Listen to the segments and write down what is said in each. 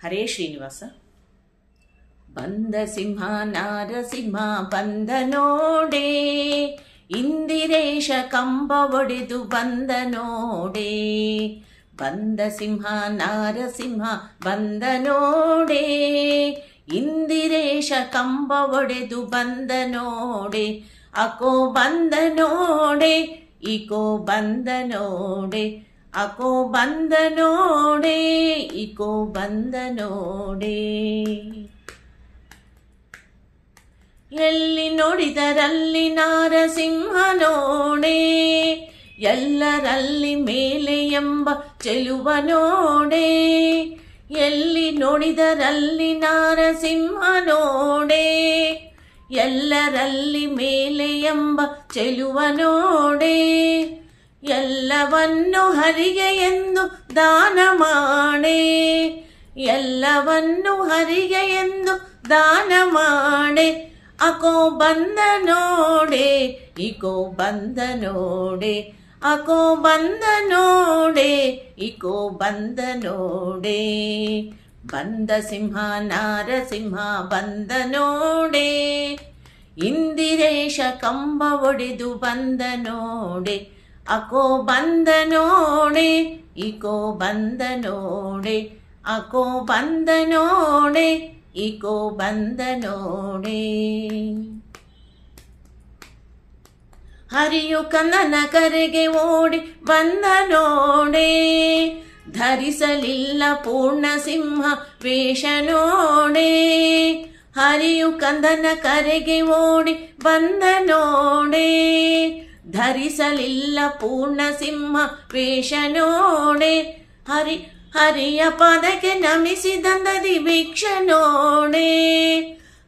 ಹರೇ ಶ್ರೀನಿವಾಸ. ಬಂದ ಸಿಂಹ ನಾರಸಿಂಹ ಬಂದ ನೋಡೆ, ಇಂದಿರೇಶ ಕಂಬ ಒಡೆದು ಬಂದ ನೋಡೆ. ಬಂದ ಸಿಂಹ ನಾರಸಿಂಹ ಬಂದ ನೋಡೆ, ಇಂದಿರೇಶ ಕಂಬ ಒಡೆದು ಬಂದ ನೋಡೆ. ಅಕೋ ಬಂದ ನೋಡೆ, ಇಕೋ ಬಂದ ನೋಡೆ, ಅಕೋ ಬಂದ ನೋಡೆ, ಇಕೋ ಬಂದ ನೋಡೆ. ಎಲ್ಲಿ ನೋಡಿದರಲ್ಲಿ ನಾರಸಿಂಹ ನೋಡೆ, ಎಲ್ಲರಲ್ಲಿ ಮೇಲೆ ಎಂಬ ಚೆಲುವ ನೋಡೆ. ಎಲ್ಲಿ ನೋಡಿದರಲ್ಲಿ ನಾರಸಿಂಹ ನೋಡೆ, ಎಲ್ಲರಲ್ಲಿ ಮೇಲೆ ಎಂಬ ಚೆಲುವ ನೋಡೆ. ಎಲ್ಲವನ್ನು ಹರಿಗೆ ಎಂದು ದಾನ ಮಾಡೆ, ಎಲ್ಲವನ್ನು ಹರಿಗೆ ಎಂದು ದಾನ ಮಾಡೆ. ಅಕೋ ಬಂದ ನೋಡೆ, ಇಕೋ ಬಂದ ನೋಡೆ, ಅಕೋ ಬಂದ ನೋಡೆ, ಇಕೋ ಬಂದ ನೋಡೆ. ಬಂದ ಸಿಂಹ ನಾರಸಿಂಹ ಬಂದ ನೋಡೆ, ಇಂದಿರೇಶ ಕಂಬ ಒಡೆದು ಬಂದ ನೋಡೆ. ಅಕೋ ಬಂದ ನೋಡೆ, ಇಕೋ ಬಂದ ನೋಡೆ, ಅಕೋ ಬಂದ ನೋಡೆ, ಇಕೋ ಬಂದ ನೋಡೆ. ಹರಿಯು ಕಂದನ ಕರೆಗೆ ಓಡಿ ಬಂದ ನೋಡೆ, ಧರಿಸಲಿಲ್ಲ ಪೂರ್ಣ ಸಿಂಹ ವೇಷ ನೋಡೆ. ಹರಿಯು ಕಂದನ ಕರೆಗೆ ಓಡಿ ಬಂದ ನೋಡೆ, ಧರಿಸಲಿಲ್ಲ ಪೂರ್ಣ ಸಿಂಹ ವೇಷ ನೋಡೆ. ಹರಿಯ ಪದಕ್ಕೆ ನಮಿಸಿದಂದದಿ ಭಿಕ್ಷ ನೋಡೆ,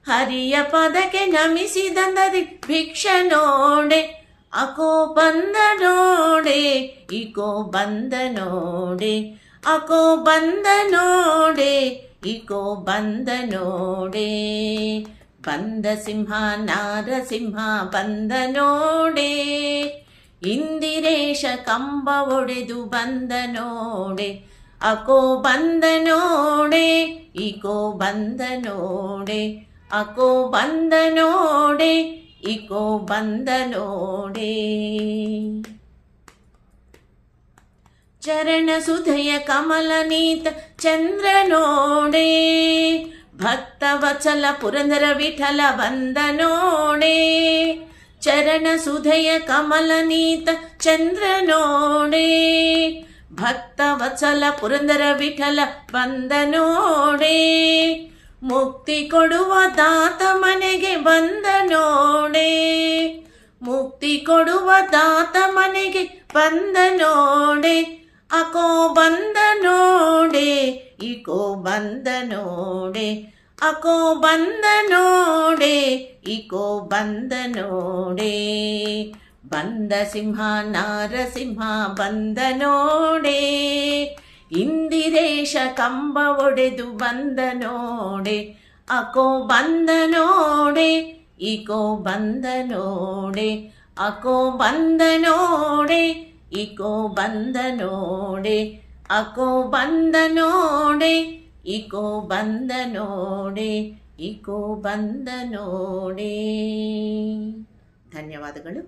ಹರಿಯ ಪದಕ್ಕೆ ನಮಿಸಿದಂದದಿ ಭಿಕ್ಷ ನೋಡೆ. ಅಕೋ ಬಂದ ನೋಡೆ, ಇಕೋ ಬಂದ ನೋಡೆ, ಅಕೋ ಬಂದ ನೋಡೆ, ಇಕೋ ಬಂದ ನೋಡೆ. ಬಂದ ಸಿಂಹ ನಾರಸಿಂಹ ಬಂದ ನೋಡೆ, ಇಂದಿರೇಶ ಕಂಬ ಒಡೆದು ಬಂದ ನೋಡೆ. ಅಕೋ ಬಂದ ನೋಡೆ, ಇಕೋ ಬಂದ ನೋಡೆ, ಅಕೋ ಬಂದ ನೋಡೆ, ಇಕೋ ಬಂದ ನೋಡೆ. ಚರಣ ಸುಧಯ ಕಮಲ ನೀತ ಚಂದ್ರ ನೋಡೆ, ಭಕ್ತ ವತ್ಸಲ ಪುರಂದರ ವಿಠಲ ಬಂದ ನೋಡೆ. ಚರಣ ಸುಧಯ ಕಮಲ ನೀತ ಚಂದ್ರ ನೋಡೆ, ಭಕ್ತ ವತ್ಸಲ ಪುರಂದರ ವಿಠಲ ಬಂದ ನೋಡೆ. ಮುಕ್ತಿ ಕೊಡುವ ದಾತ ಮನೆಗೆ ಬಂದ ನೋಡೆ, ಮುಕ್ತಿ ಕೊಡುವ ದಾತ ಮನೆಗೆ ಬಂದ ನೋಡೆ. ಅಕೋ ಬಂದ ನೋಡೆ, ಇಕೋ ಬಂದ ನೋಡೆ, ಅಕೋ ಬಂದ ನೋಡೆ, ಇಕೋ ಬಂದ ನೋಡೆ. ಬಂದ ಸಿಂಹ ನಾರಸಿಂಹ ಬಂದ ನೋಡೆ, ಇಂದಿರೇಶ ಕಂಬ ಒಡೆದು ಬಂದ ನೋಡೆ. ಅಕೋ ಬಂದ ನೋಡೆ, ಇಕೋ ಬಂದ ನೋಡೆ, ಅಕೋ ಬಂದ ನೋಡೆ, ಇಕೋ ಬಂದ ನೋಡೆ, ಅಕೋ ಬಂದ ನೋಡೆ, ಇಕೋ ಬಂದ ನೋಡೆ, ಇಕೋ ಬಂದ ನೋಡೆ. ಧನ್ಯವಾದಗಳು.